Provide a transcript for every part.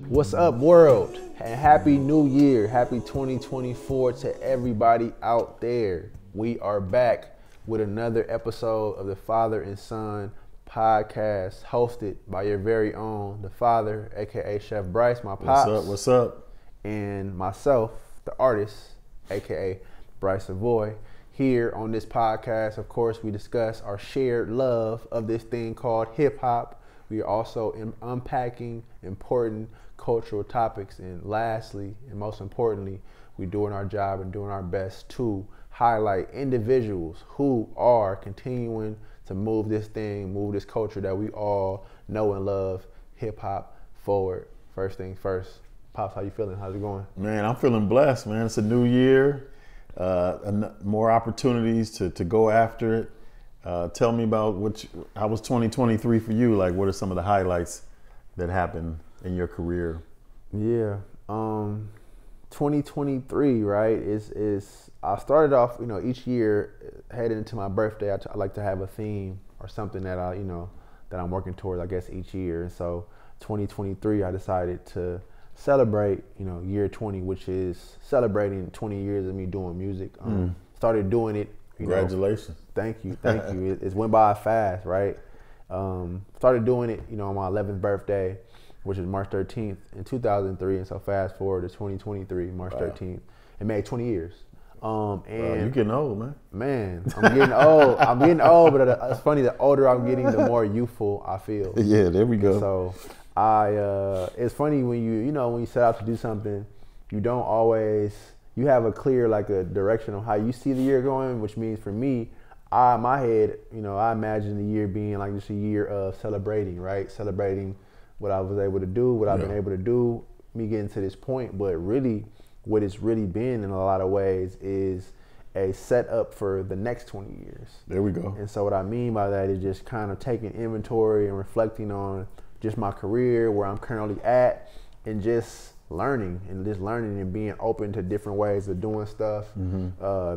What's up, world? And happy new year. Happy 2024 to everybody out there. We are back with another episode of the Father and Son podcast, hosted by your very own, the Father, aka Chef Bryce, my pops. What's up? And myself, the artist, aka Bryce Savoy. Here on this podcast, of course, we discuss our shared love of this thing called hip hop. We are also unpacking important cultural topics, and lastly, and most importantly, we're doing our job and doing our best to highlight individuals who are continuing to move this culture that we all know and love, hip hop, forward. First things first. Pops, how you feeling? How's it going? Man, I'm feeling blessed, man. It's a new year, more opportunities to go after it. Tell me about how was 2023 for you? Like, what are some of the highlights that happened in your career? Yeah, 2023, right? Is I started off, each year heading into my birthday, I like to have a theme or something that that I'm working towards, I guess, each year. And so 2023, I decided to celebrate, year 20, which is celebrating 20 years of me doing music. Started doing it. Congratulations. Thank you. It went by fast, right? Started doing it, on my 11th birthday, which is March 13th in 2003. And so fast forward to 2023, March 13th. It made 20 years. And you're getting old, man. Man, I'm getting old. But it's funny, the older I'm getting, the more youthful I feel. Yeah, there we go. And so it's funny when you set out to do something, you don't always, you have a clear, a direction of how you see the year going, which means for me, my head, I imagine the year being like just a year of celebrating, right? Celebrating what I was able to do, what I've been able to do, me getting to this point. But really, what it's really been in a lot of ways is a setup for the next 20 years. There we go. And so what I mean by that is just kind of taking inventory and reflecting on just my career, where I'm currently at, and just learning and being open to different ways of doing stuff,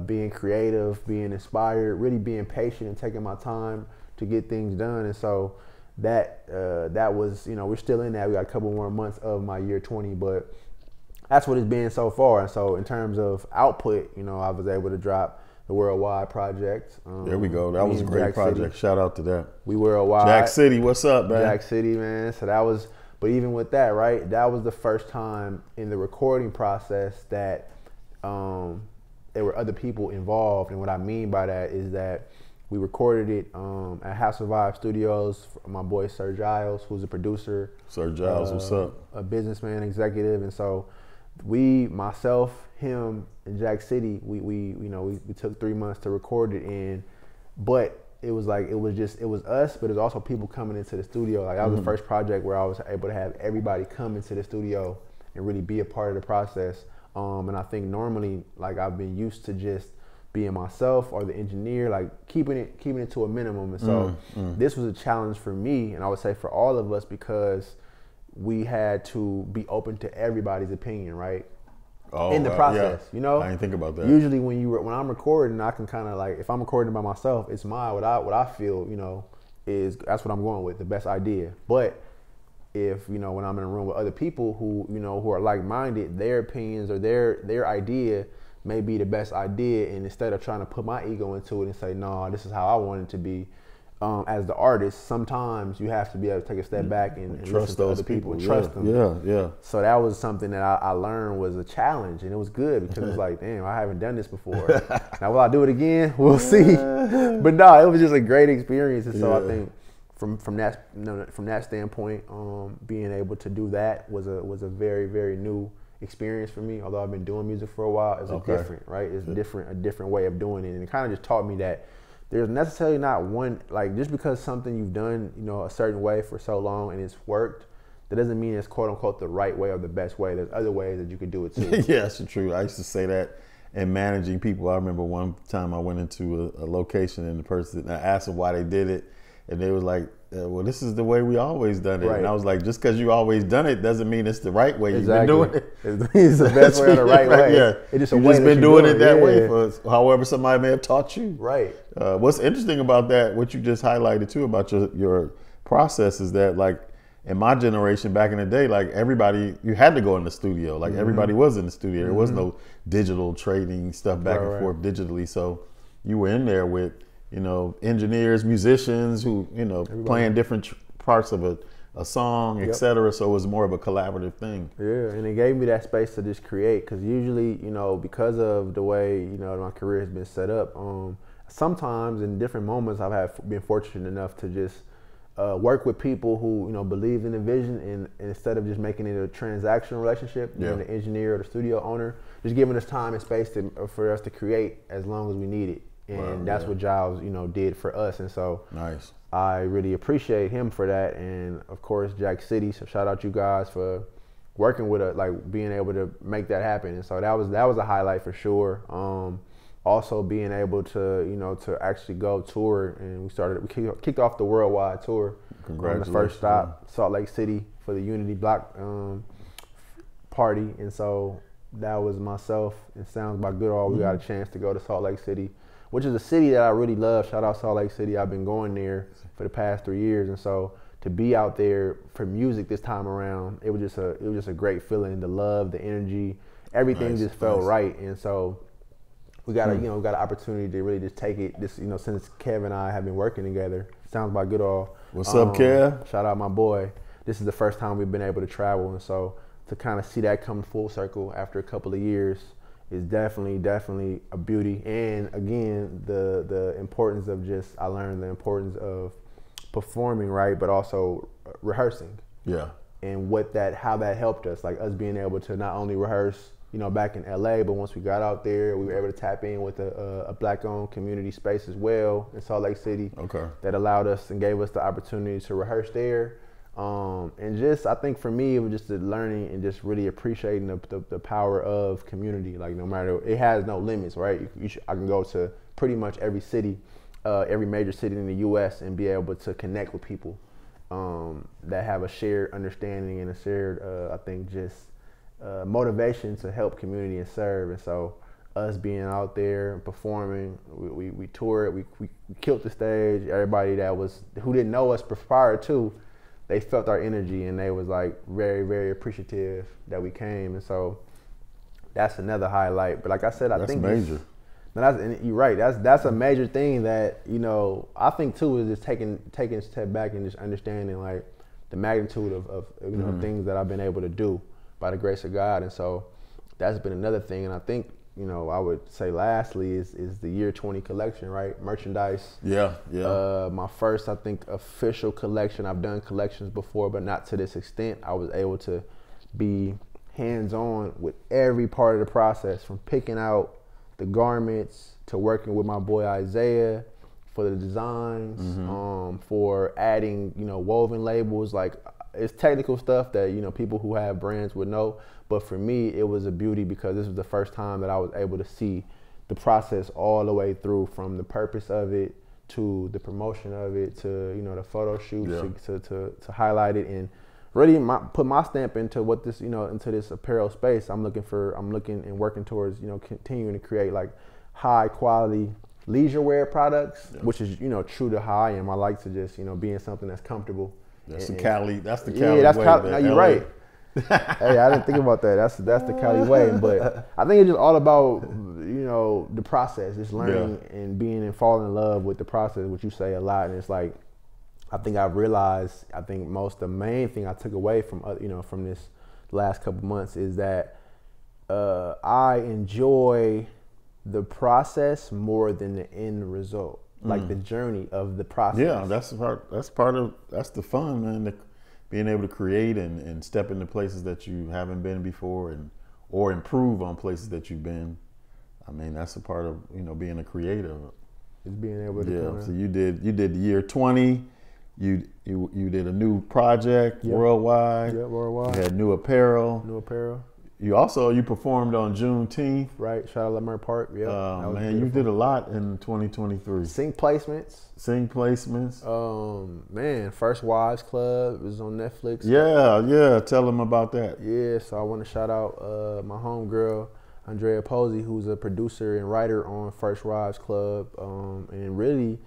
being creative, being inspired, really being patient and taking my time to get things done. And so that was, we're still in that. We got a couple more months of my year 20, but that's what it's been so far. And so in terms of output, I was able to drop the Worldwide project. There we go. That was a great project. Shout out to that. We Worldwide. Jack City, what's up, man? Jack City, man. So that was, but even with that, right, that was the first time in the recording process that there were other people involved. And what I mean by that is that we recorded it at House of Vibe Studios. My boy Sir Giles, who's a producer. Sir Giles, what's up? A businessman, executive. And so myself, him, and Jack City, we took 3 months to record it in, but it was us, but it was also people coming into the studio. Like, that was the first project where I was able to have everybody come into the studio and really be a part of the process. And I think normally, I've been used to just being myself or the engineer, keeping it to a minimum. And so this was a challenge for me, and I would say for all of us, because we had to be open to everybody's opinion, right? In the process, I didn't think about that. Usually when I'm recording, I can kind of if I'm recording by myself, it's what I feel, is that's what I'm going with, the best idea. But if, when I'm in a room with other people who, who are like-minded, their opinions or their idea may be the best idea. And instead of trying to put my ego into it and say, no, this is how I want it to be, as the artist, sometimes you have to be able to take a step back and trust those people and trust them. Yeah. So that was something that I learned was a challenge, and it was good because it was like, damn, I haven't done this before. Now, will I do it again? We'll see. But no, it was just a great experience. And so I think from that standpoint, being able to do that was a very, very new experience for me. Although I've been doing music for a while, it's different, right? It's a different way of doing it, and it kind of just taught me that there's necessarily not one, just because something you've done, a certain way for so long and it's worked, that doesn't mean it's quote unquote the right way or the best way. There's other ways that you could do it too. Yeah, that's true. I used to say that in managing people. I remember one time I went into a location and the person, I asked them why they did it, and they was like, well, this is the way we always done it. Right. And I was like, just because you always done it doesn't mean it's the right way. Exactly. You've been doing it. It's the best way or the right way. Yeah. It's just You've just been doing it that way for however somebody may have taught you. Right. What's interesting about that, what you just highlighted too about your process, is that in my generation back in the day, like everybody, you had to go in the studio. Like everybody was in the studio. There was no digital trading stuff back and forth digitally. So you were in there with, you know, engineers, musicians who, you know, playing different parts of a song, etc. So it was more of a collaborative thing. Yeah, and it gave me that space to just create, because usually, you know, because of the way, you know, my career has been set up, sometimes in different moments I've been fortunate enough to just work with people who, you know, believe in the vision, and instead of just making it a transactional relationship, you know, the engineer or the studio owner, just giving us time and space for us to create as long as we need it. And that's what Giles, you know, did for us. And so I really appreciate him for that. And of course, Jack City. So shout out you guys for working with us, like being able to make that happen. And so that was a highlight for sure. Also being able to, you know, to actually go tour, and we kicked off the worldwide tour. Congratulations. On the first stop, Salt Lake City, for the Unity Block party. And so that was myself and Sounds by Goodall. We got a chance to go to Salt Lake City, which is a city that I really love. Shout out Salt Lake City. I've been going there for the past 3 years, and so to be out there for music this time around, it was just a great feeling. The love, the energy, everything just felt right. And so we got you know, we got an opportunity to really just take it. This, you know, since Kev and I have been working together, Sounds by Goodall. What's up, Kev? Shout out my boy. This is the first time we've been able to travel, and so to kind of see that come full circle after a couple of years is definitely a beauty. And again, the importance of just, I learned the importance of performing, right, but also rehearsing. Yeah. And how that helped us, like us being able to not only rehearse, you know, back in LA, but once we got out there, we were able to tap in with a Black-owned community space as well in Salt Lake City. Okay. That allowed us and gave us the opportunity to rehearse there. And just, I think for me, it was just the learning and just really appreciating the power of community. Like, no matter, it has no limits, right? I can go to pretty much every city, every major city in the U.S. and be able to connect with people that have a shared understanding and a shared, I think, just motivation to help community and serve. And so us being out there and performing, we toured, we killed the stage. Everybody who didn't know us prior to, they felt our energy, and they was like very, very appreciative that we came. And so that's another highlight. But like I said, I think that's major. And you're right. That's a major thing that, you know, I think too, is just taking a step back and just understanding like the magnitude of you know, things that I've been able to do by the grace of God. And so that's been another thing. And I think, you know, I would say lastly is the year 20 collection, right? Merchandise. Yeah. My first, I think, official collection. I've done collections before, but not to this extent. I was able to be hands-on with every part of the process, from picking out the garments to working with my boy Isaiah for the designs, for adding, you know, woven labels. Like, it's technical stuff that, you know, people who have brands would know. But for me, it was a beauty because this was the first time that I was able to see the process all the way through, from the purpose of it to the promotion of it to, you know, the photo shoots to highlight it and really put my stamp into what this, you know, into this apparel space. I'm looking and working towards, you know, continuing to create like high quality leisure wear products, which is, you know, true to how I am. I like to just, you know, be in something that's comfortable. That's the Cali way. Yeah, that's Cali. No, you're right. Hey, I didn't think about that. That's the Cali way. But I think it's just all about, you know, the process, just learning and being and falling in love with the process, which you say a lot. And it's like, I think I've realized, the main thing I took away from, you know, from this last couple months is that I enjoy the process more than the end result. Like the journey of the process. Yeah, that's the fun, man. Being able to create and step into places that you haven't been before, or improve on places that you've been. I mean, that's a part of, you know, being a creator. Is being able to So you did the year 20. You did a new project worldwide. Yeah, worldwide. You had new apparel. You performed on Juneteenth. Right, shout out Lemmer Park. Yeah. Man, you did a lot in 2023. Sing placements. Man, First Wives Club was on Netflix. Yeah. Tell them about that. Yeah, so I want to shout out my homegirl, Andrea Posey, who's a producer and writer on First Wives Club. And really,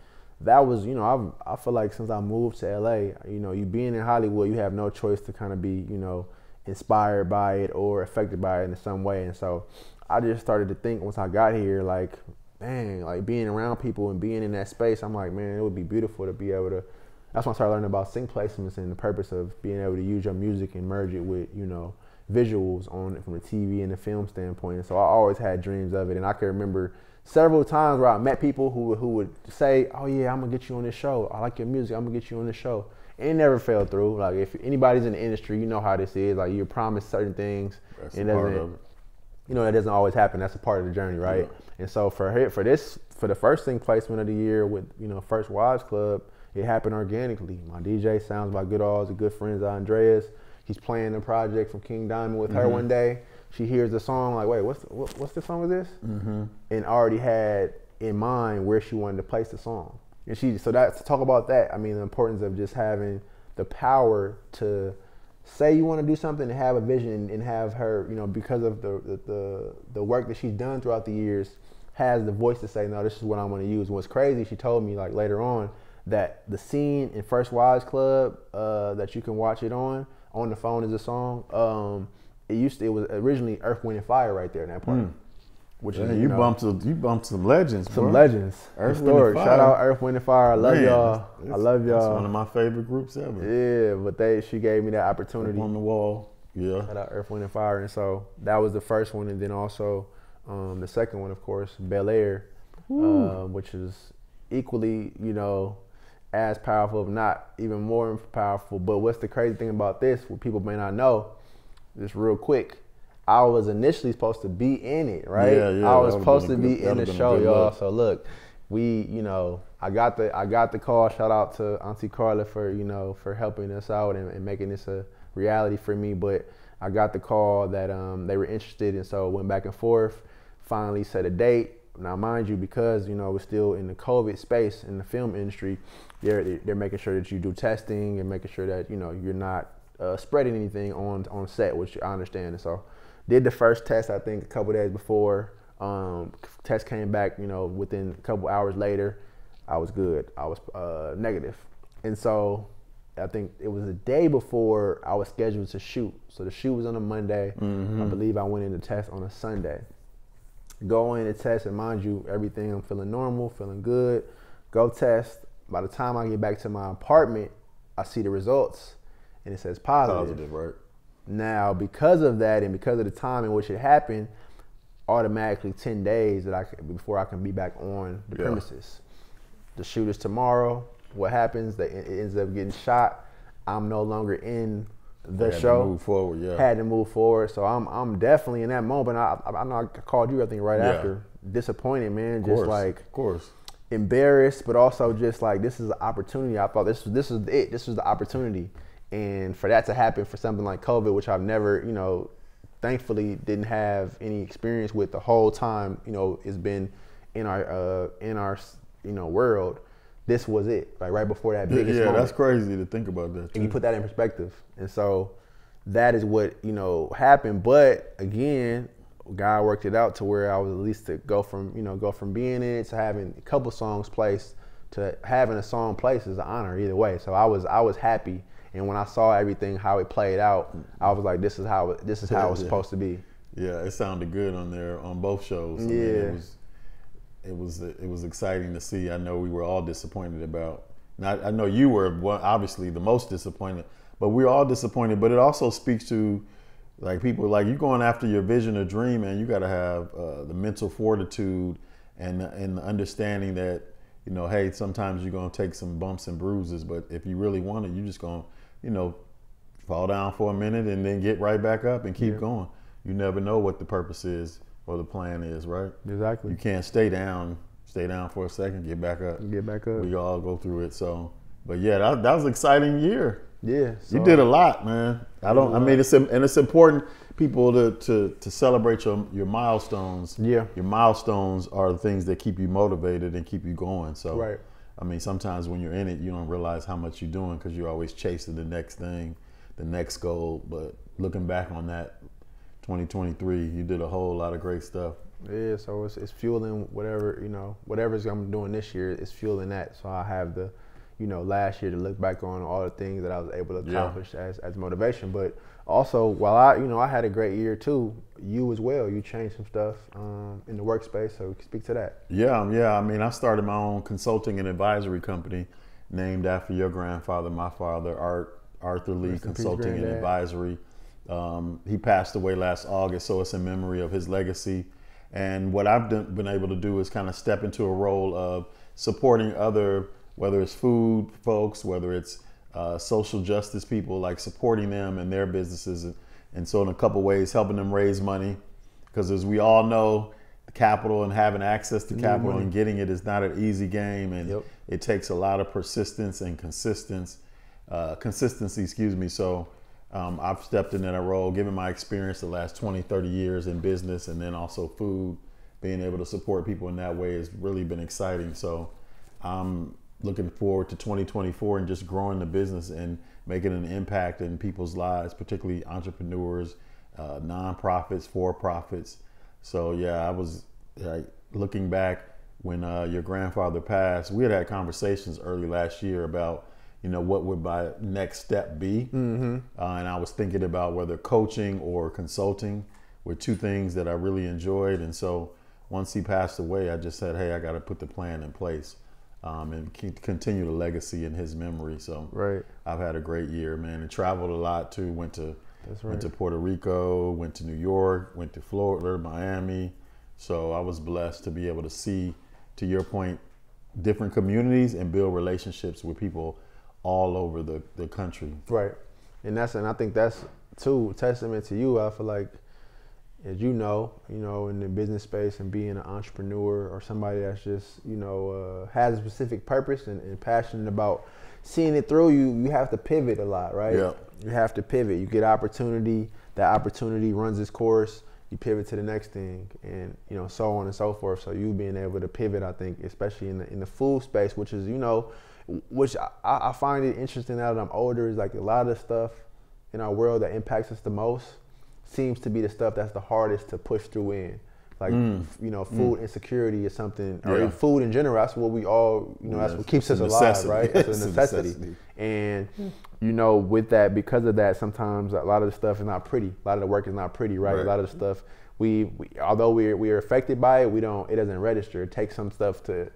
that was, you know, I feel like since I moved to LA, you know, you being in Hollywood, you have no choice to kind of be, you know, inspired by it or affected by it in some way. And so I just started to think once I got here, like, man, like being around people and being in that space, I'm like, man, it would be beautiful to be able to. That's when I started learning about sync placements and the purpose of being able to use your music and merge it with, you know, visuals on it from the TV and the film standpoint. And so I always had dreams of it. And I can remember several times where I met people who would say, oh yeah, I'm gonna get you on this show. I like your music, I'm gonna get you on this show. And it never fell through. Like if anybody's in the industry, you know how this is. Like you're promised certain things. That's and part of it. You know, that doesn't always happen. That's a part of the journey, right? Yeah. And so for the first sync placement of the year with, you know, First Wives Club, it happened organically. My DJ sounds by Goodall's a good friends, Andreas. He's playing the project from King Diamond with her one day. She hears the song, like, wait, what's the song with this? And already had in mind where she wanted to place the song. And so that's to talk about that. I mean, the importance of just having the power to say you want to do something and have a vision and have her, you know, because of the work that she's done throughout the years, has the voice to say, no, this is what I want to use. What's crazy, she told me like later on that the scene in First Wives Club that you can watch it on the phone is a song. It was originally Earth, Wind and Fire right there in that part. Which is, you bumped some legends, bro. Some legends. Earth, Wind and Fire. Shout out Earth, Wind and Fire. I love y'all. I love y'all. That's one of my favorite groups ever. Yeah, but she gave me that opportunity. Up on the wall. Yeah. Shout out Earth, Wind and Fire. And so that was the first one, and then also the second one, of course, Bel Air, which is equally, you know, as powerful, if not even more powerful. But what's the crazy thing about this, what people may not know, just real quick, I was initially supposed to be in it, right? Yeah, I was supposed to be in the show, y'all. So look, I got the call. Shout out to Auntie Carla for helping us out and making this a reality for me. But I got the call that they were interested, and so went back and forth. Finally set a date. Now, mind you, because we're still in the COVID space in the film industry, they're making sure that you do testing and making sure that you're not spreading anything on set, which I understand. And so did the first test, I think, a couple days before. Test came back, within a couple hours later, I was good. I was negative. And so I think it was the day before I was scheduled to shoot. So the shoot was on a Monday. I believe I went in to test on a Sunday. Go in to test, and mind you, everything, I'm feeling normal, feeling good. Go test. By the time I get back to my apartment, I see the results, and it says positive. Positive, right. Now, because of that and because of the time in which it happened, automatically 10 days before I can be back on the premises. The shoot is tomorrow. What happens? It ends up getting shot. I'm no longer in the show. Had to move forward, yeah. Had to move forward. So I'm definitely in that moment. I know I called you, I think, right after. Disappointed, man. Just like, of course, embarrassed, but also just like, this is an opportunity. I thought this was it. This was the opportunity. And for that to happen for something like COVID, which I've never, thankfully didn't have any experience with the whole time, it's been in our world. This was it, like right before that biggest moment. That's crazy to think about that too. And you put that in perspective. And so that is what, happened. But again, God worked it out to where I was at least to go from being in it to having a couple songs placed to having a song placed is an honor either way. So I was happy. And when I saw everything, how it played out, I was like, this is how it was supposed to be. Yeah, it sounded good on there on both shows. I mean, it was exciting to see. I know we were all disappointed about. I know you were obviously the most disappointed, but we were all disappointed. But it also speaks to like people like you going after your vision or dream, and you got to have the mental fortitude and the understanding that hey, sometimes you're gonna take some bumps and bruises, but if you really want it, you're just gonna fall down for a minute and then get right back up and keep going. You never know what the purpose is or the plan is, right? Exactly. You can't stay down for a second, get back up. We all go through it. So, but yeah, that was an exciting year. Yeah. So, you did a lot, man. It's important people to celebrate your milestones. Yeah. Your milestones are the things that keep you motivated and keep you going. So, right. I mean, sometimes when you're in it, you don't realize how much you're doing because you're always chasing the next thing, the next goal. But looking back on that, 2023. You did a whole lot of great stuff. Yeah, so it's fueling whatever, whatever's I'm doing this year, it's fueling that. So I have the, last year to look back on all the things that I was able to accomplish as motivation. But also, while I had a great year too, you as well, you changed some stuff in the workspace. So speak to that. Yeah. I mean, I started my own consulting and advisory company named after your grandfather, my father, Arthur Lee Consulting and Advisory. He passed away last August, so it's in memory of his legacy. And what I've been able to do is kind of step into a role of supporting other, whether it's food folks, whether it's social justice people, like supporting them and their businesses. And so in a couple ways, helping them raise money. Because as we all know, the capital and having access to capital and getting it is not an easy game. And it takes a lot of persistence and consistency, So I've stepped into that role, given my experience the last 20, 30 years in business, and then also food. Being able to support people in that way has really been exciting. So I'm looking forward to 2024 and just growing the business and making an impact in people's lives, particularly entrepreneurs, nonprofits, for-profits. So yeah, I was looking back when your grandfather passed. We had conversations early last year about what would my next step be? And I was thinking about whether coaching or consulting were two things that I really enjoyed. And so once he passed away, I just said, hey, I got to put the plan in place and continue the legacy in his memory. So I've had a great year, man, and traveled a lot too. Went to Puerto Rico, went to New York, went to Florida, Miami. So I was blessed to be able to see, to your point, different communities and build relationships with people all over the country. Right. And I think that's too a testament to you. I feel like, as in the business space and being an entrepreneur or somebody that's just, has a specific purpose and passionate about seeing it through, you have to pivot a lot, right? Yeah. You have to pivot. You get opportunity, that opportunity runs its course, you pivot to the next thing, and so on and so forth. So you being able to pivot, I think, especially in the food space, which is, which I find it interesting now that I'm older, is like a lot of the stuff in our world that impacts us the most seems to be the stuff that's the hardest to push through in. Like, food insecurity is something, or food in general, that's what we all, that's what keeps us alive, right? It's a necessity. And, with that, because of that, sometimes a lot of the stuff is not pretty. A lot of the work is not pretty, right? A lot of the stuff, although we are affected by it, it doesn't register. It takes some stuff to,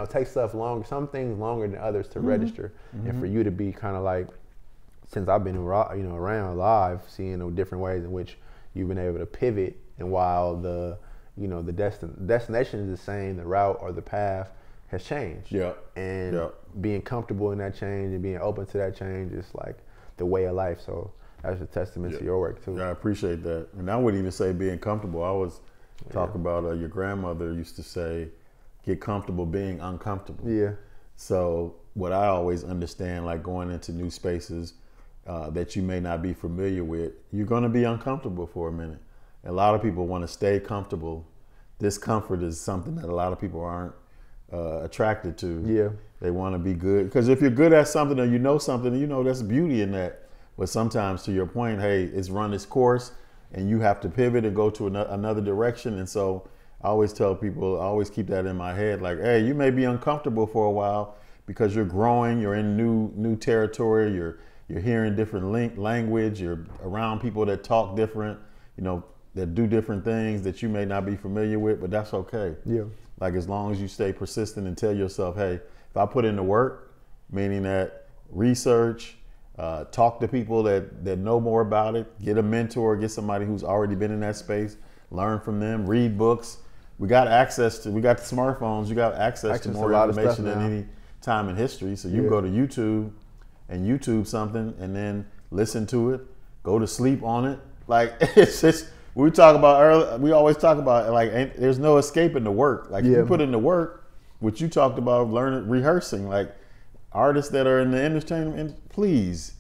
takes stuff longer, some things longer than others to register. And for you to be kind of like, since I've been around live, seeing the different ways in which you've been able to pivot, and while the destination is the same, the route or the path has changed. And being comfortable in that change and being open to that change is like the way of life. So that's a testament to your work too. Yeah, I appreciate that. And I wouldn't even say being comfortable. I was talking about your grandmother used to say, get comfortable being uncomfortable. Yeah. So what I always understand, like going into new spaces that you may not be familiar with, you're going to be uncomfortable for a minute. A lot of people want to stay comfortable. Discomfort is something that a lot of people aren't attracted to. Yeah. They want to be good. Because if you're good at something or something, there's beauty in that. But sometimes, to your point, hey, it's run its course and you have to pivot and go to another direction. And so I always tell people, I always keep that in my head, like, hey, you may be uncomfortable for a while because you're growing, you're in new territory, you're hearing different language, you're around people that talk different, that do different things that you may not be familiar with, but that's okay. Yeah. Like, as long as you stay persistent and tell yourself, hey, if I put in the work, meaning that research, talk to people that know more about it, get a mentor, get somebody who's already been in that space, learn from them, read books. We got the smartphones, you got access to more information than any time in history. So you go to YouTube and YouTube something and then listen to it, go to sleep on it. Like, it's just, we always talk about, like, there's no escaping the work. Like, if you put in the work, what you talked about, rehearsing, like, artists that are in the industry, please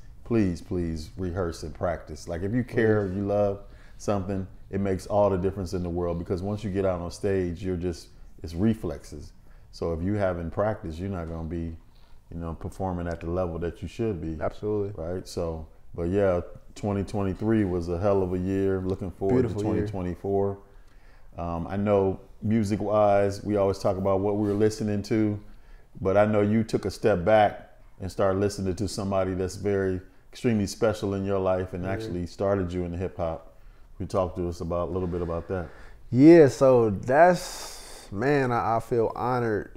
rehearse and practice. Like, if you care, you love something, it makes all the difference in the world, because once you get out on stage, it's reflexes. So if you haven't practiced, you're not going to be, performing at the level that you should be. Absolutely. Right. So, but yeah, 2023 was a hell of a year. Looking forward Beautiful to 2024. I know music-wise, we always talk about what we were listening to, but I know you took a step back and started listening to somebody that's very extremely special in your life and actually started you in the hip hop. You talk to us about a little bit about that. Yeah, so that's, man, I feel honored.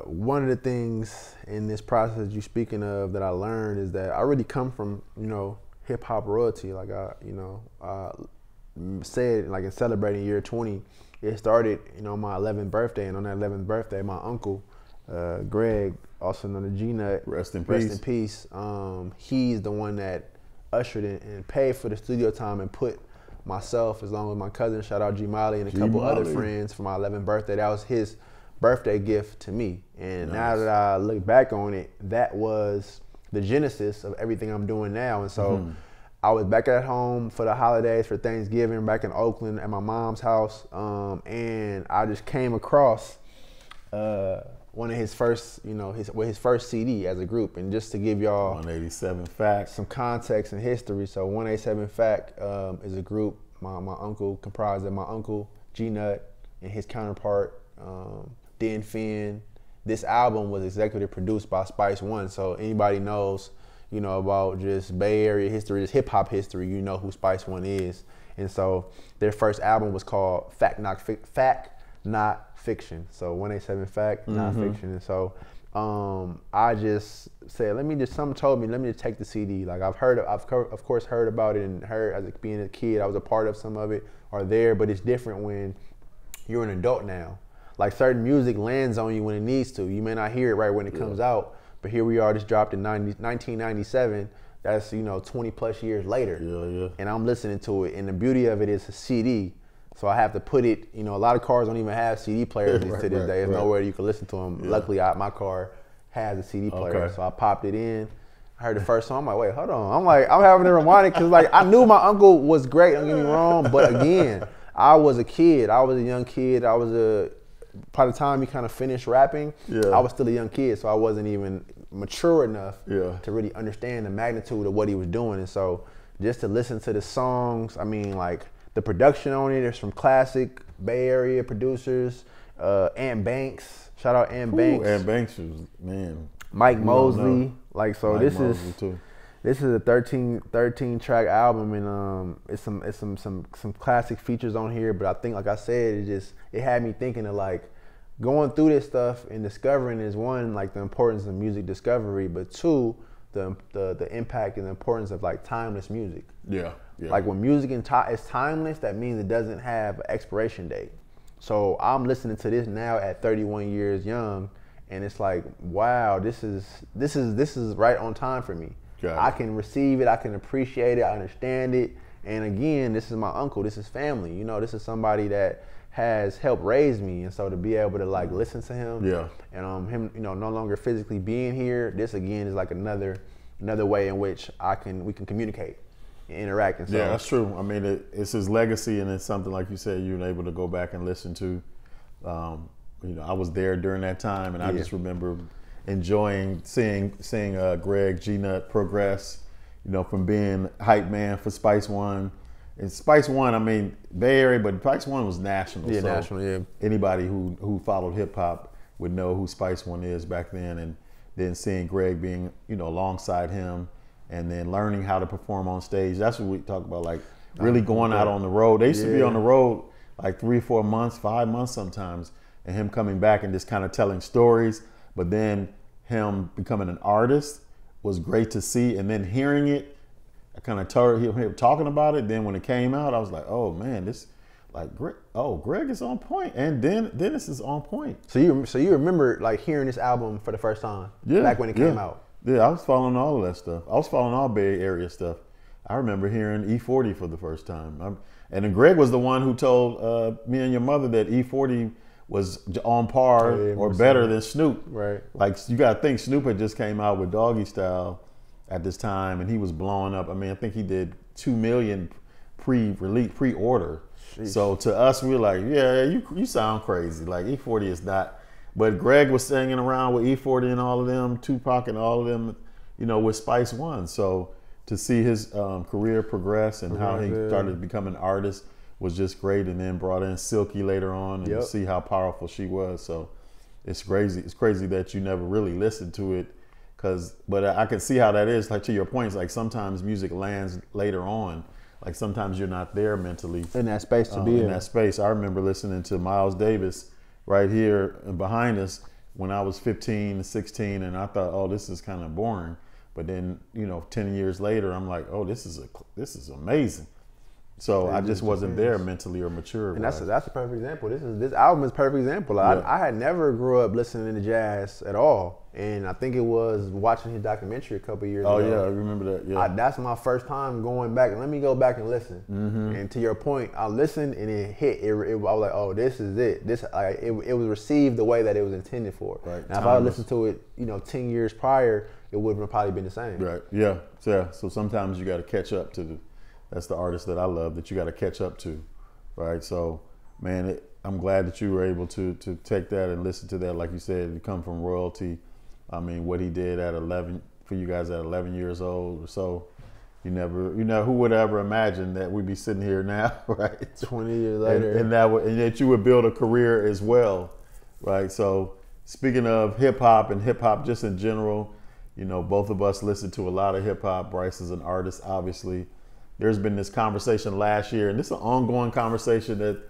One of the things in this process you're speaking of that I learned is that I really come from, you know, hip hop royalty. Like I said, like in celebrating year 20, it started, you know, my 11th birthday, and on that 11th birthday, my uncle, Greg, also known as G-Nut, rest in peace. He's the one that ushered in and paid for the studio time and put myself, as long as my cousin, shout out G Molly, and a couple other friends for my 11th birthday. That was his birthday gift to me. And now that I look back on it, that was the genesis of everything I'm doing now. And so I was back at home for the holidays, for Thanksgiving, back in Oakland at my mom's house, and I just came across one of his first, you know, his first CD as a group. And just to give y'all 187 Fact, some context and history. So 187 Fact is a group my uncle, comprised of my uncle G-Nut and his counterpart Den Finn. This album was executive produced by Spice One. So anybody knows, you know, about just Bay Area history, just hip hop history, you know who Spice One is. And so their first album was called Fact Not Fiction. So 187 Fact, Not Fiction. And so I just said, something told me, let me just take the CD. Like I've of course heard about it, and heard as being a kid, I was a part of some of it or there, but it's different when you're an adult now. Like certain music lands on you when it needs to. You may not hear it right when it comes out, but here we are, just dropped in 1997. That's, you know, 20 plus years later. And I'm listening to it, and the beauty of it is a CD. So I have to put it, you know, a lot of cars don't even have CD players to this day. There's nowhere you can listen to them. Luckily, my car has a CD player. So I popped it in. I heard the first song. I'm like, wait, hold on. I'm having to rewind it because, like, I knew my uncle was great, don't get me wrong. But again, I was a kid. I was a young kid. By the time he kind of finished rapping, I was still a young kid. So I wasn't even mature enough to really understand the magnitude of what he was doing. And so just to listen to the songs, I mean, like, the production on it is from classic Bay Area producers. Ant Banks, shout out Ant Banks. Ant Banks was, man. Mike Mosley, like, so Mike this is a 13 track album, and it's some classic features on here. But I think, like I said, it had me thinking of, like, going through this stuff and discovering is one, like, the importance of music discovery, but two, the impact and the importance of, like, timeless music. Like, when music is timeless, that means it doesn't have an expiration date. So I'm listening to this now at 31 years young, and it's like, wow, this is right on time for me. I can receive it, I can appreciate it, I understand it. And again, this is my uncle, this is family. You know, this is somebody that has helped raise me, and so to be able to, like, listen to him, and him, you know, no longer physically being here, this again is like another way in which we can communicate and interact. And so, yeah, that's true. I mean, it's his legacy, and it's something, like you said, you're able to go back and listen to. You know, I was there during that time, and I just remember enjoying seeing Greg G-Nut progress, you know, from being hype man for Spice One. And Spice One, I mean, Bay Area, but Spice One was national. Yeah, so national, anybody who followed hip hop would know who Spice One is back then. And then seeing Greg being, you know, alongside him, and then learning how to perform on stage. That's what we talk about, like, really going out on the road. They used to be on the road like 3 or 4 months, 5 months sometimes, and him coming back and just kind of telling stories. But then him becoming an artist was great to see, and then hearing it, I kind of heard him talking about it. Then when it came out, I was like, oh man, this, like, Greg is on point, and then Dennis is on point. So you remember, like, hearing this album for the first time, back when it came out? Yeah, I was following all of that stuff. I was following all Bay Area stuff. I remember hearing E40 for the first time. And then Greg was the one who told me and your mother that E40 was on par or better than Snoop. Right. Like, you got to think, Snoop had just came out with Doggy Style at this time, and he was blowing up. I mean, I think he did 2 million pre-order. So to us, we were like, yeah, you sound crazy. Like, E40 is not. But Greg was singing around with E40 and all of them, Tupac and all of them, you know, with Spice One. So to see his career progress and how he started to become an artist was just great. And then brought in Silky later on, and to see how powerful she was. So it's crazy. It's crazy that you never really listened to it, but I can see how that is. Like, to your points, like sometimes music lands later on. Like sometimes you're not there mentally in that space to be in that space. I remember listening to Miles Davis right here behind us when I was 15, 16, and I thought, oh, this is kind of boring. But then, 10 years later, I'm like, oh, this is amazing. So I just wasn't there mentally or mature. And that's a perfect example. This album is a perfect example. I had never grew up listening to jazz at all, and I think it was watching his documentary a couple years ago. Oh yeah, I remember that. Yeah, that's my first time going back. Let me go back and listen. And to your point, I listened and it hit. I was like, oh, this is it. It was received the way that it was intended for. Right. Now, if I listened to it, 10 years prior, it would have probably been the same. Right. Yeah. So sometimes you got to catch up to that's the artist that I love, that you got to catch up to, right? So, man, I'm glad that you were able to take that and listen to that. Like you said, to come from royalty. I mean, what he did at 11 for you guys at 11 years old or so. Who would ever imagine that we'd be sitting here now, right? 20 years later, and that you would build a career as well, right? So, speaking of hip hop and hip hop just in general, both of us listen to a lot of hip hop. Bryce is an artist, obviously. There's been this conversation last year, and this is an ongoing conversation that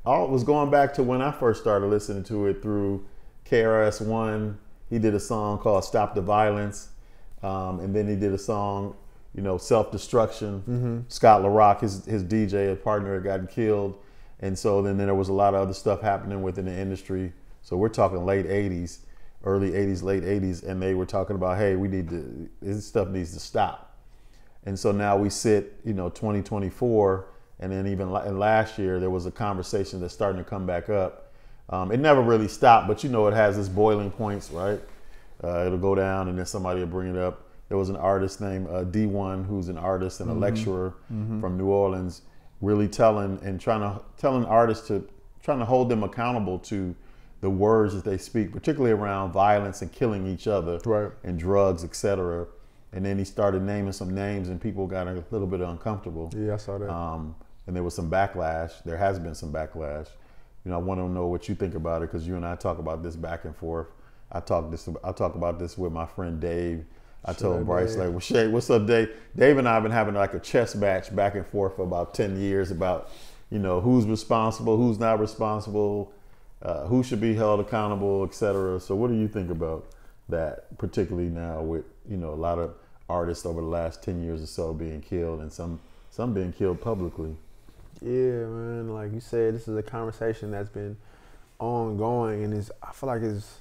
was going back to when I first started listening to it through KRS-One. He did a song called Stop the Violence, and then he did a song, Self-Destruction. Scott LaRock, his DJ, his partner, had gotten killed. And so then there was a lot of other stuff happening within the industry. So we're talking late 80s, early 80s, late 80s, and they were talking about, hey, this stuff needs to stop. And so now we sit, 2024, and then even last year there was a conversation that's starting to come back up. It never really stopped, but it has its boiling points, right? It'll go down, and then somebody will bring it up. There was an artist named D1, who's an artist and a lecturer from New Orleans, really telling artists trying to hold them accountable to the words that they speak, particularly around violence and killing each other, right, and drugs, etc. And then he started naming some names, and people got a little bit uncomfortable. Yeah, I saw that. And there was some backlash. There has been some backlash. I want to know what you think about it, because you and I talk about this back and forth. I talk about this with my friend Dave. I told Bryce, like, well, Shay, what's up, Dave? Dave and I have been having like a chess match back and forth for about 10 years about, who's responsible, who's not responsible, who should be held accountable, etc. So what do you think about that, particularly now with, a lot of artists over the last 10 years or so being killed, and some being killed publicly? Yeah, man, like you said, this is a conversation that's been ongoing, and I feel like it's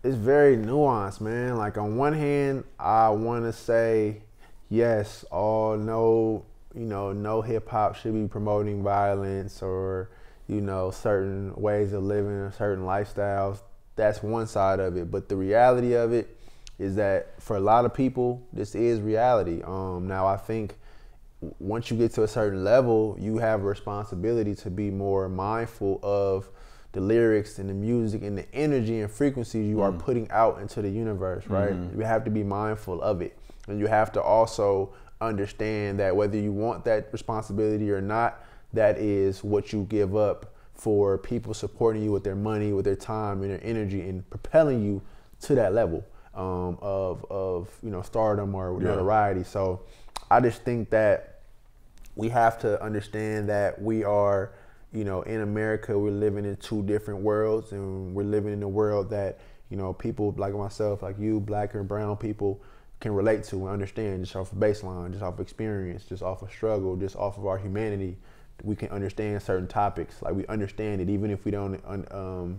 very nuanced, man. Like, on one hand, I want to say, yes, no hip hop should be promoting violence or, certain ways of living or certain lifestyles. That's one side of it. But the reality of it is that for a lot of people, this is reality. Now, I think once you get to a certain level, you have a responsibility to be more mindful of the lyrics and the music and the energy and frequencies you are putting out into the universe, right? You have to be mindful of it. And you have to also understand that whether you want that responsibility or not, that is what you give up for people supporting you with their money, with their time and their energy, and propelling you to that level of stardom or notoriety. So I just think that we have to understand that we are, in America, we're living in two different worlds, and we're living in a world that, people like myself, like you, black and brown people, can relate to and understand just off of baseline, just off of experience, just off of struggle, just off of our humanity. We can understand certain topics. Like, we understand it, even if we don't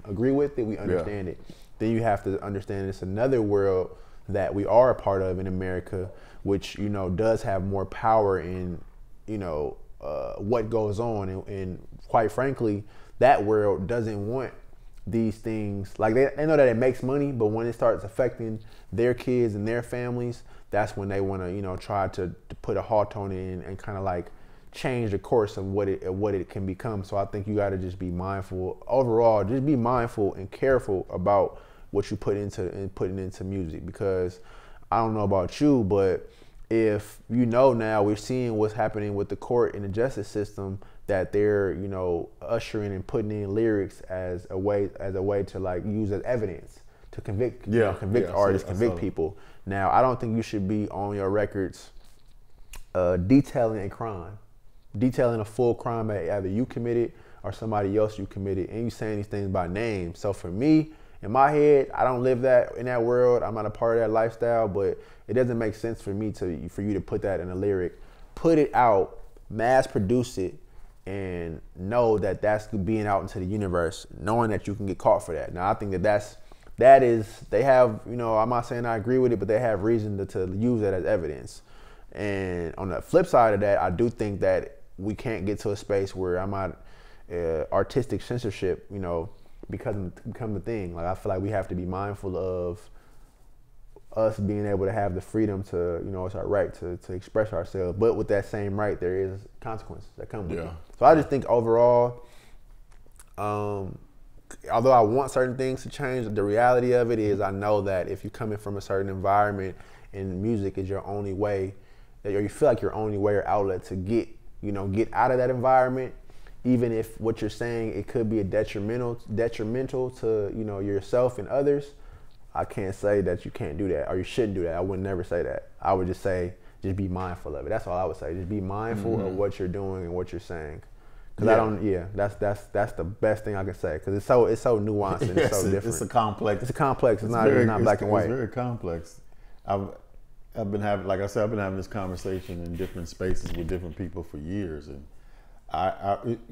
agree with it, we understand it. Then you have to understand it's another world that we are a part of in America, which, does have more power in, what goes on. And quite frankly, that world doesn't want these things. Like, they know that it makes money, but when it starts affecting their kids and their families, that's when they want to, try to put a halt on it and kind of like change the course of what it can become. So I think you got to just be mindful overall. Just be mindful and careful about what you put into music, because I don't know about you, but if now we're seeing what's happening with the court and the justice system, that they're ushering and putting in lyrics as a way to like use as evidence to convict artists, convict people. Now I don't think you should be on your records detailing a crime, detailing a full crime that either you committed or somebody else you committed, and you saying these things by name. So for me, in my head, I don't live in that world. I'm not a part of that lifestyle, but it doesn't make sense for me for you to put that in a lyric, put it out, mass produce it, and know that that's being out into the universe, knowing that you can get caught for that. Now, I think that is they have, I'm not saying I agree with it, but they have reason to use that as evidence. And on the flip side of that, I do think that we can't get to a space where I'm not artistic censorship, become the thing. Like, I feel like we have to be mindful of us being able to have the freedom to, it's our right to express ourselves. But with that same right, there is consequences that come with it. So I just think overall, although I want certain things to change, the reality of it is I know that if you're coming from a certain environment and music is your only way, or you feel like your only way or outlet to get out of that environment, even if what you're saying, it could be detrimental to, yourself and others, I can't say that you can't do that or you shouldn't do that. I would never say that. I would just say, just be mindful of it. That's all I would say. Just be mindful of what you're doing and what you're saying. Cause that's the best thing I can say. Cause it's so nuanced and it's so different. It's complex. It's complex. It's not black and white. It's very complex. I've been having, like I said, I've been having this conversation in different spaces with different people for years, and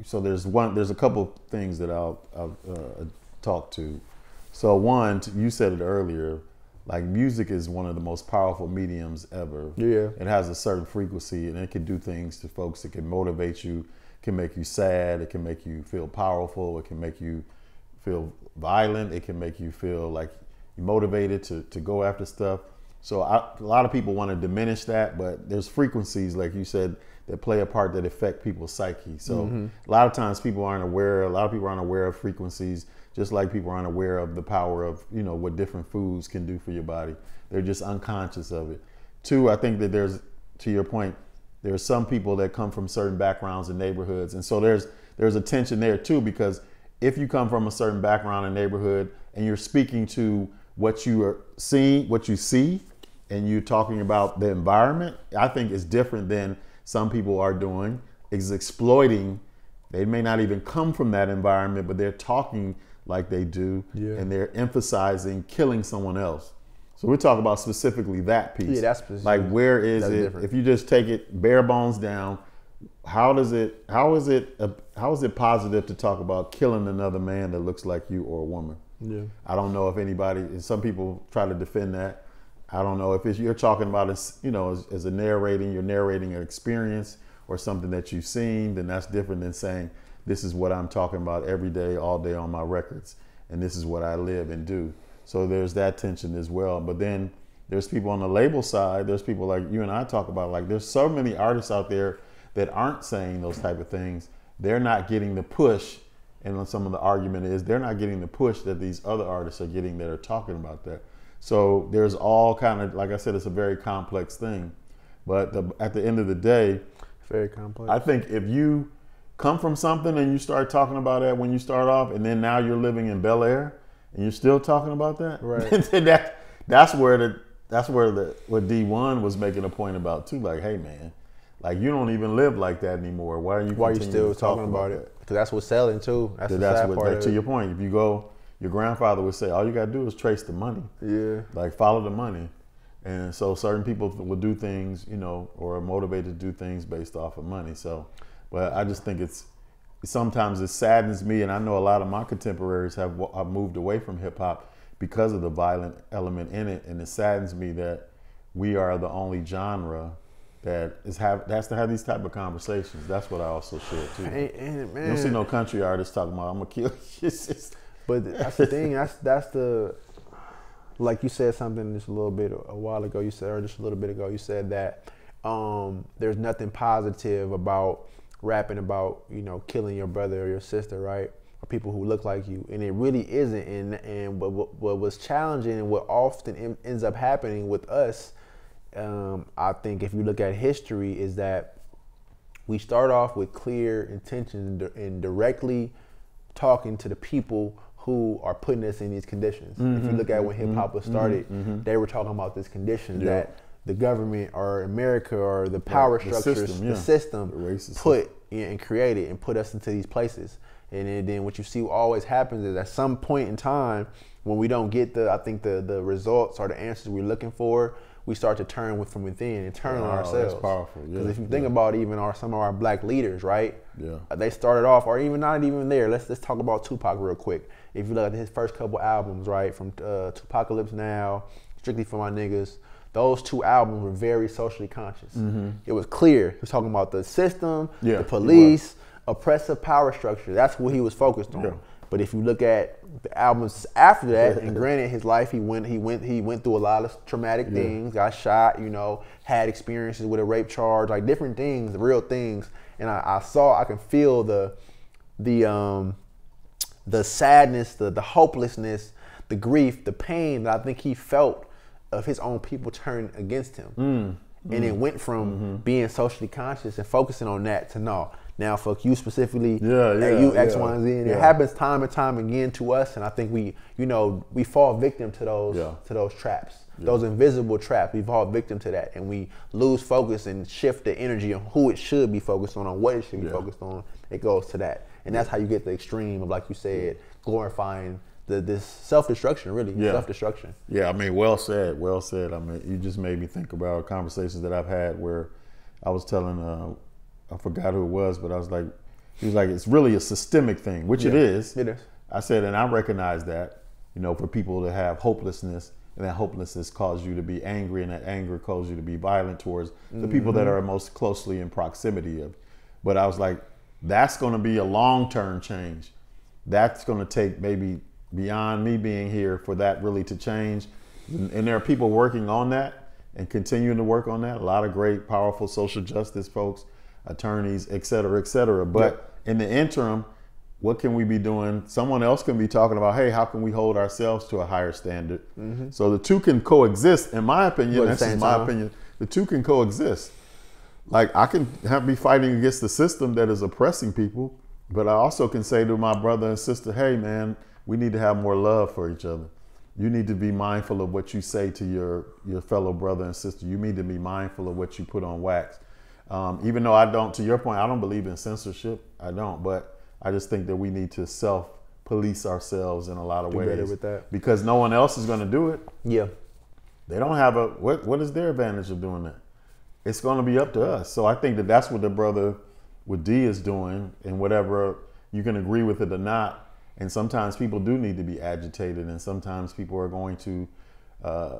so there's a couple things that I'll talk to. So one, you said it earlier, like music is one of the most powerful mediums ever. Yeah. It has a certain frequency and it can do things to folks. It can motivate you, can make you sad, it can make you feel powerful, it can make you feel violent, it can make you feel like you're motivated to go after stuff. So a lot of people want to diminish that, but there's frequencies, like you said, that play a part that affect people's psyche. So a lot of times people aren't aware, a lot of people aren't aware of frequencies, just like people aren't aware of the power of, what different foods can do for your body. They're just unconscious of it. Two, I think that to your point, there's some people that come from certain backgrounds and neighborhoods. And so there's a tension there too, because if you come from a certain background and neighborhood and you're speaking to what you are seeing, what you see, and you're talking about the environment, I think is different than some people are doing, is exploiting. They may not even come from that environment, but they're talking like they do, and they're emphasizing killing someone else. So we're talking about specifically that piece. Yeah, that's specific. Like, where is it? Different. If you just take it bare bones down, how is it positive to talk about killing another man that looks like you or a woman? Yeah. I don't know if anybody, some people try to defend that. I don't know if you're talking about as a narrating, you're narrating an experience or something that you've seen, then that's different than saying, this is what I'm talking about every day, all day on my records, and this is what I live and do. So there's that tension as well. But then there's people on the label side, there's people like you and I talk about, like there's so many artists out there that aren't saying those type of things. They're not getting the push, and some of the argument is they're not getting the push that these other artists are getting that are talking about that. So there's all kind of, like I said, it's a very complex thing. But at the end of the day, very complex. I think if you come from something and you start talking about that when you start off, and then now you're living in Bel Air and you're still talking about that, right? that's where what D1 was making a point about too. Like, hey man, like you don't even live like that anymore. Why are you still talking about it? Because that's what's selling too. That's what, like, to your point. If you go, your grandfather would say, all you gotta do is trace the money. Yeah. Like follow the money. And so certain people will do things, or are motivated to do things based off of money. So, but I just think sometimes it saddens me, and I know a lot of my contemporaries have moved away from hip hop because of the violent element in it, and it saddens me that we are the only genre that has to have these type of conversations. That's what I also share too. And man, you don't see no country artists talking about I'm gonna kill you. But that's the thing. That's the, like you said something just a little bit a while ago. You said, or just a little bit ago, you said that there's nothing positive about rapping about killing your brother or your sister, right? Or people who look like you, and it really isn't. And what was challenging and what often ends up happening with us I think if you look at history, is that we start off with clear intentions and directly talking to the people who are putting us in these conditions. If you look at when hip hop was started, they were talking about this condition that the government or America or the power structures, the system put and created and put us into these places. And then what you see always happens is at some point in time when we don't get the results or the answers we're looking for, we start to turn from within and turn on ourselves. That's powerful. Because if you think about even some of our black leaders, right? They started off, or even not even there. Let's talk about Tupac real quick. If you look at his first couple albums, right, from Tupacalypse Now, Strictly for My Niggas, those 2 albums were very socially conscious. It was clear. He was talking about the system, the police, oppressive power structure. That's what he was focused on. But if you look at the albums after that, and granted his life, he went through a lot of traumatic things, got shot, had experiences with a rape charge, like different things, real things. And I can feel the sadness, the hopelessness, the grief, the pain that I think he felt of his own people turning against him. And it went from being socially conscious and focusing on that to now fuck you specifically, you X, Y, and Z. And it happens time and time again to us, and I think we fall victim to those traps, those invisible traps. We fall victim to that, and we lose focus and shift the energy on who it should be focused on what it should be focused on. It goes to that, and that's how you get the extreme of, like you said, glorifying this self-destruction, really. Self-destruction. Yeah, I mean, well said. I mean, you just made me think about conversations that I've had where I was telling I forgot who it was, but he was like, it's really a systemic thing, which it is. It is. I said, and I recognize that, for people to have hopelessness, and that hopelessness causes you to be angry, and that anger causes you to be violent towards the people that are most closely in proximity of. But I was like, that's going to be a long-term change. That's going to take maybe beyond me being here for that really to change. And there are people working on that and continuing to work on that. A lot of great, powerful social justice folks, attorneys, et cetera, but in the interim, what can we be doing? Someone else can be talking about, hey, how can we hold ourselves to a higher standard? So the two can coexist, in my opinion. That's just my opinion. The two can coexist. Like, I can be fighting against the system that is oppressing people, but I also can say to my brother and sister, hey man, we need to have more love for each other. You need to be mindful of what you say to your fellow brother and sister. You need to be mindful of what you put on wax. Even though to your point, I don't believe in censorship. I don't, but I just think that we need to self-police ourselves in a lot of ways. Better with that. Because no one else is going to do it. Yeah. They don't have what is their advantage of doing that? It's going to be up to us. So I think that that's what the brother with D is doing, and whatever you can agree with it or not. And sometimes people do need to be agitated, and sometimes people are going to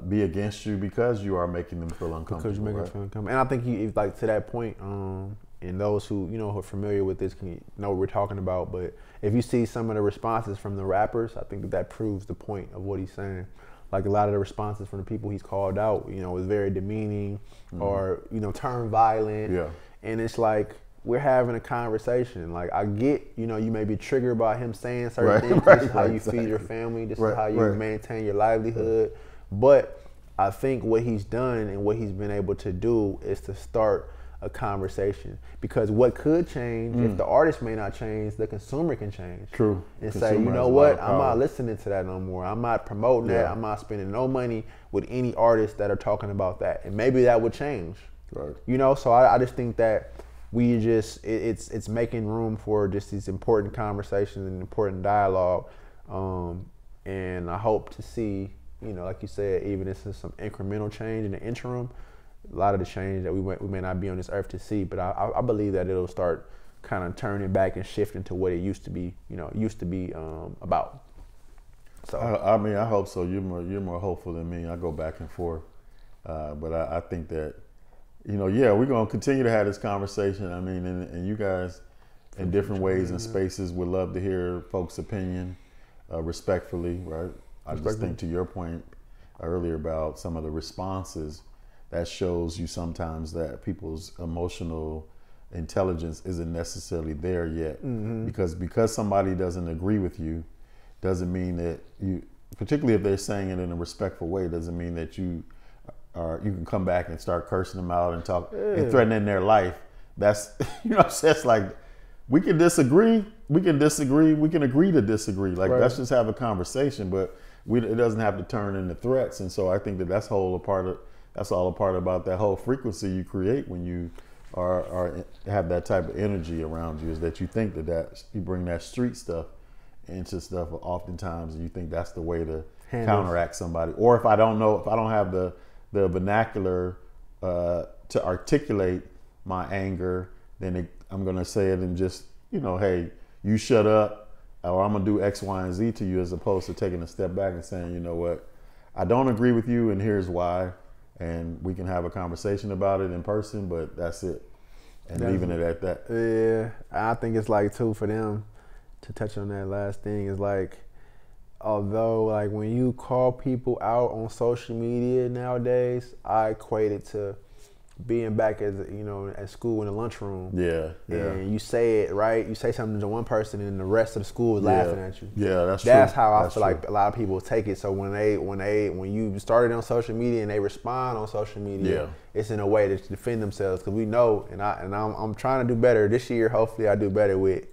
be against you because you are making them feel uncomfortable. Because you make them feel uncomfortable. And I think like to that point, and those who who are familiar with this can know what we're talking about. But if you see some of the responses from the rappers, I think that proves the point of what he's saying. Like a lot of the responses from the people he's called out, was very demeaning or turn violent. Yeah. And it's like, we're having a conversation. Like, I get, you may be triggered by him saying certain things. This is how you feed your family. This is how you maintain your livelihood. But I think what he's done and what he's been able to do is to start a conversation. Because what could change, if the artist may not change, the consumer can change. True. And say, you know what, I'm not listening to that no more. I'm not promoting that. I'm not spending no money with any artists that are talking about that. And maybe that would change. Right. So I just think that it's making room for just these important conversations and important dialogue. And I hope to see, like you said, even if it's some incremental change in the interim, a lot of the change that we may not be on this earth to see, but I believe that it'll start kind of turning back and shifting to what it used to be, about. So I mean, I hope so. You're more hopeful than me. I go back and forth, but I think that, we're gonna continue to have this conversation. I mean, and you guys, in different ways and spaces, would love to hear folks' opinion, respectfully, right? I just think to your point earlier about some of the responses, that shows you sometimes that people's emotional intelligence isn't necessarily there yet. Because somebody doesn't agree with you, doesn't mean that you, particularly if they're saying it in a respectful way, doesn't mean that you you can come back and start cursing them out and talk and threatening their life. That's that's like we can disagree, we can agree to disagree. Like let's just have a conversation, but it doesn't have to turn into threats. And so I think that's all a part about that whole frequency you create when you have that type of energy around you, is that you think that you bring that street stuff into stuff oftentimes, and you think that's the way to counteract somebody. Or if I don't have the vernacular to articulate my anger, then I'm gonna say it and just, hey, you shut up, or I'm gonna do X, Y, and Z to you, as opposed to taking a step back and saying, you know what, I don't agree with you, and here's why, and we can have a conversation about it in person, but that's it, and leaving it at that. Yeah, I think it's like too, for them to touch on that last thing, is like, although like when you call people out on social media nowadays, I equate it to being back at school in the lunchroom. Yeah. And you say it right. You say something to one person, and the rest of the school is laughing at you. Yeah, that's true. That's how I feel like a lot of people take it. So when you started on social media and they respond on social media, it's in a way to defend themselves, because we know, and I'm trying to do better this year. Hopefully, I do better with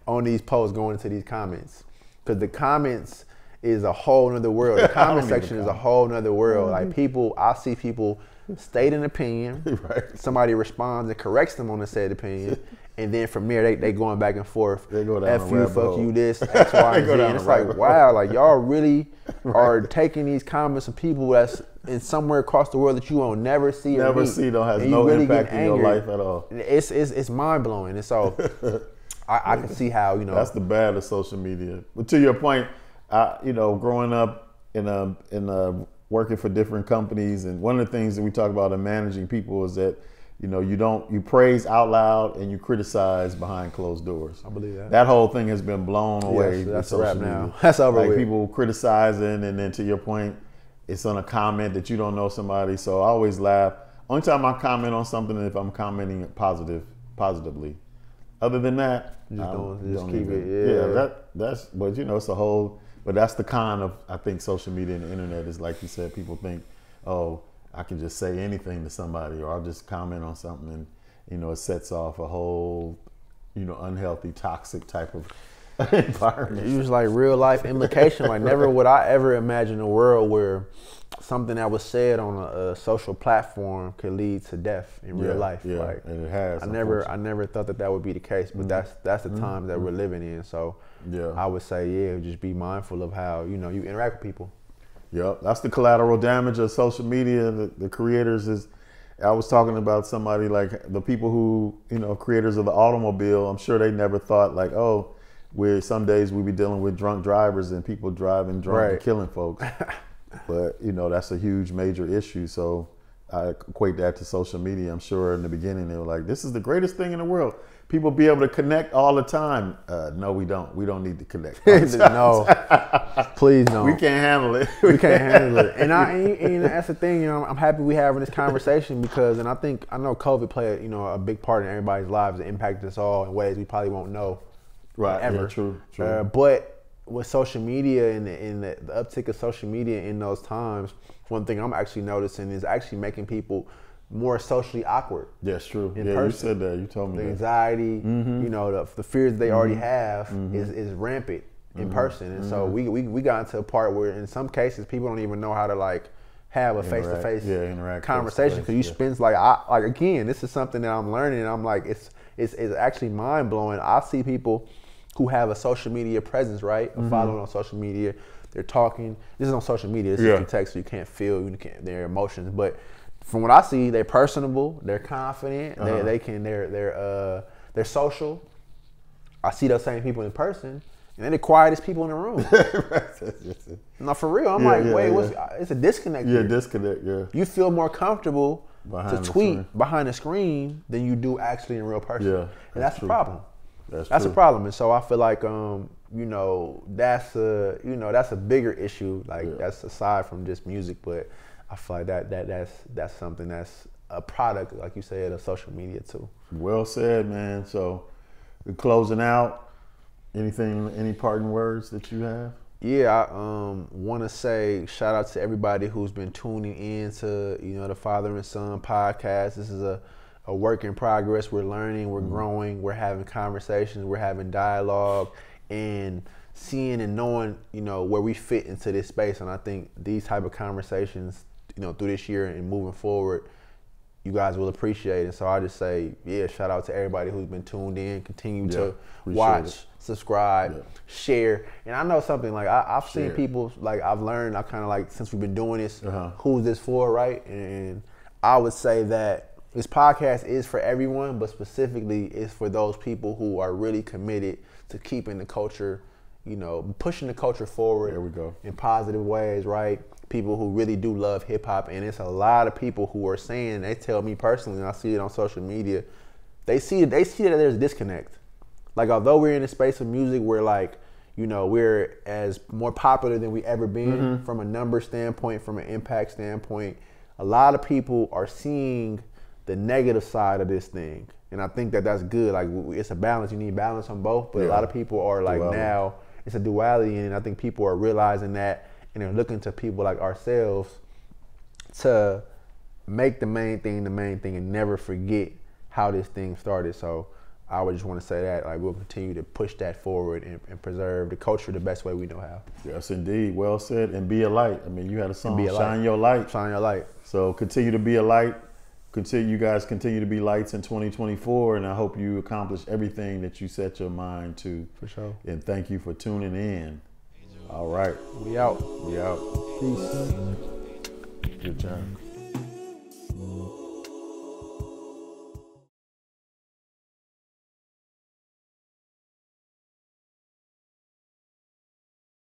on these posts, going into these comments, because the comments is a whole nother world. The comment section is a whole nother world. Like I see people state an opinion, somebody responds and corrects them on the said opinion, and then from there they going back and forth. They go down F you, fuck you, this, X, Y, and Z. And it's like, wow, like y'all really are taking these comments of people that's in somewhere across the world that you won't never see or meet, don't have no really impact in your life at all. It's mind blowing, and so I can see how that's the bad of social media. But to your point, growing up in working for different companies, and one of the things that we talk about in managing people is that you praise out loud and you criticize behind closed doors. I believe that. That whole thing has been blown away. Yes, that's a wrap now. That's over with. People criticizing, and then to your point, it's on a comment that you don't know somebody. So I always laugh. Only time I comment on something is if I'm commenting positively. Other than that, just keep it. That's. But it's a whole. But that's the con of, I think, social media and the internet, is like you said, people think, oh, I can just say anything to somebody, or I'll just comment on something, and it sets off a whole, unhealthy, toxic type of environment. It was like real life implication. Like never would I ever imagine a world where something that was said on a social platform could lead to death in real life. Yeah, like, and it has. I never thought that would be the case, but that's the times that we're living in. So I would say, just be mindful of how you interact with people. Yep, that's the collateral damage of social media. The creators is. I was talking about somebody like the people who creators of the automobile. I'm sure they never thought like, oh, some days we be dealing with drunk drivers and people driving drunk and killing folks. But that's a huge major issue. So I equate that to social media. I'm sure in the beginning they were like, this is the greatest thing in the world. People be able to connect all the time. No, we don't. We don't need to connect. No, please don't. We can't handle it. We can't handle it. And that's the thing. I'm happy we having this conversation, because, and I know COVID played a big part in everybody's lives. It impacted us all in ways we probably won't know. Right. Ever. Yeah, true. But with social media and the uptick of social media in those times, one thing I'm actually noticing is actually making people more socially awkward. Yes, true. In person. You said that. You told me the that. Anxiety, the fears they already have is rampant in person. And so we got into a part where in some cases people don't even know how to like have a face-to-face conversation, because you spend like again, this is something that I'm learning, and I'm like, it's actually mind-blowing. I see people who have a social media presence, right? Following on social media, they're talking. This is on social media. This is through text, so you can't feel their emotions. But from what I see, they're personable. They're confident. They're social. I see those same people in person, and they're the quietest people in the room. No, for real. I'm it's a disconnect. Yeah, disconnect. Yeah. You feel more comfortable to tweet behind the screen than you do actually in real person. Yeah, and that's a problem. That's a problem. And so I feel like that's a bigger issue. Like that's aside from just music, but I feel like that's something that's a product, like you said, of social media too. Well said, man. So we're closing out. Any parting words that you have? Yeah, I want to say shout out to everybody who's been tuning in to, the Father and Son podcast. This is a work in progress. We're learning, we're growing, we're having conversations, we're having dialogue, and seeing and knowing, where we fit into this space. And I think these type of conversations, through this year and moving forward, you guys will appreciate it. So I just say, shout out to everybody who's been tuned in. Continue to watch, subscribe, share. And I know something, like I've seen people, like I've learned, I kind of like, since we've been doing this, who's this for, right? And I would say that this podcast is for everyone, but specifically it's for those people who are really committed to keeping the culture, pushing the culture forward. There we go. In positive ways, right? People who really do love hip hop, and it's a lot of people who are saying, they tell me personally, and I see it on social media, they see that there's a disconnect. Like, although we're in a space of music where, like, we're as more popular than we ever been from a number standpoint, from an impact standpoint, a lot of people are seeing the negative side of this thing. And I think that that's good. Like, it's a balance. You need balance on both. But a lot of people are like, now it's a duality. And I think people are realizing that, and they're looking to people like ourselves to make the main thing and never forget how this thing started. So I would just want to say that, like, we'll continue to push that forward and preserve the culture the best way we know how. Yes, indeed. Well said. And be a light. I mean, you had a song, Shine Your Light. Shine Your Light. So continue to be a light. You guys continue to be lights in 2024, and I hope you accomplish everything that you set your mind to. For sure. And thank you for tuning in. All right. We out. We out. Peace. Good job.